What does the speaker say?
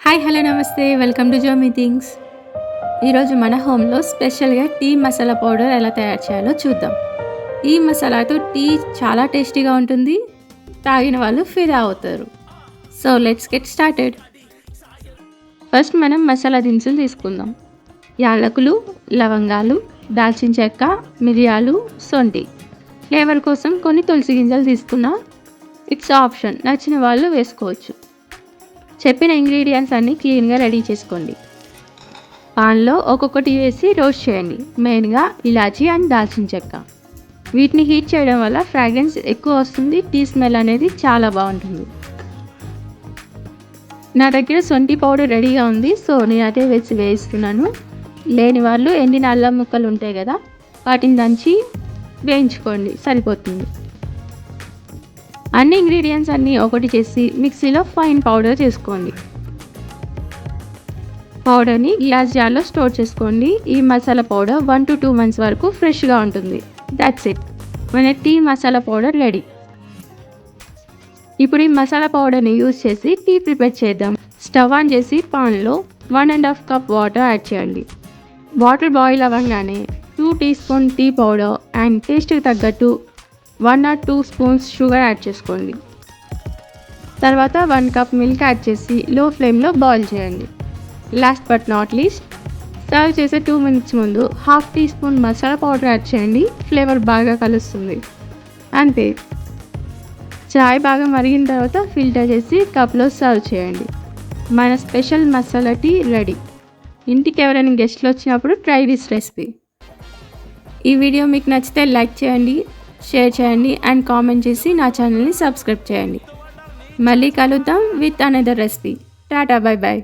Hi hello నమస్తే, welcome to జోమీ things. ఈరోజు మన హోమ్లో స్పెషల్గా టీ మసాలా పౌడర్ ఎలా తయారు చేయాలో చూద్దాం. ఈ మసాలాతో టీ చాలా టేస్టీగా ఉంటుంది, తాగిన వాళ్ళు ఫిదా అవుతారు. So let's get started. First మనం మసాలా దినుసులు తీసుకుందాం. యాలకులు, లవంగాలు, దాల్చిన చెక్క, మిరియాలు, సొంటి. ఫ్లేవర్ కోసం కొన్ని తులసి గింజలు తీసుకున్నా. ఇట్స్ ఆప్షన్, నచ్చిన వాళ్ళు వేసుకోవచ్చు. చెప్పిన ఇంగ్రీడియంట్స్ అన్నీ క్లీన్గా రెడీ చేసుకోండి. పాన్లో ఒక్కొక్కటి వేసి రోస్ట్ చేయండి. మెయిన్గా ఇలాచీ అండ్ దాల్చిన చెక్క. వీటిని హీట్ చేయడం వల్ల ఫ్రాగ్రెన్స్ ఎక్కువ వస్తుంది, టీ స్మెల్ అనేది చాలా బాగుంటుంది. నా దగ్గర సొంటి పౌడర్ రెడీగా ఉంది, సో నేను అదే వేస్తున్నాను. లేని వాళ్ళు ఎండిన అల్లం ముక్కలు ఉంటాయి కదా, వాటిని దంచి వేయించుకోండి, సరిపోతుంది. అన్ని ఇంగ్రీడియంట్స్ అన్నీ ఒకటి చేసి మిక్సీలో ఫైన్ పౌడర్ చేసుకోండి. పౌడర్ని గ్లాస్ జార్లో స్టోర్ చేసుకోండి. ఈ మసాలా పౌడర్ 1 to 2 months వరకు ఫ్రెష్గా ఉంటుంది. దాట్స్ ఇట్, మన టీ మసాలా పౌడర్ రెడీ. ఇప్పుడు ఈ మసాలా పౌడర్ని యూజ్ చేసి టీ ప్రిపేర్ చేద్దాం. స్టవ్ ఆన్ చేసి పాన్లో 1.5 cup వాటర్ యాడ్ చేయండి. వాటర్ బాయిల్ అవ్వగానే 2 teaspoon టీ పౌడర్ అండ్ టేస్ట్కి తగ్గట్టు 1 or 2 spoons షుగర్ యాడ్ చేసుకోండి. తర్వాత 1 cup మిల్క్ యాడ్ చేసి లో ఫ్లేమ్లో బాయిల్ చేయండి. Last but not least, serve చేసే 2 minutes ముందు 1/2 teaspoon మసాలా పౌడర్ యాడ్ చేయండి. ఫ్లేవర్ బాగా కలుస్తుంది. అంతే, చాయ్ బాగా మరిగిన తర్వాత ఫిల్టర్ చేసి కప్లో సర్వ్ చేయండి. మన స్పెషల్ మసాలా టీ రెడీ. ఇంటికి ఎవరైనా గెస్ట్లు వచ్చినప్పుడు ట్రై దిస్ రెసిపీ. ఈ వీడియో మీకు నచ్చితే లైక్ చేయండి, షేర్ చేయండి అండ్ కామెంట్ చేసి నా ఛానల్ని సబ్స్క్రైబ్ చేయండి. మళ్ళీ కలుద్దాం with another recipe. Tata, bye bye.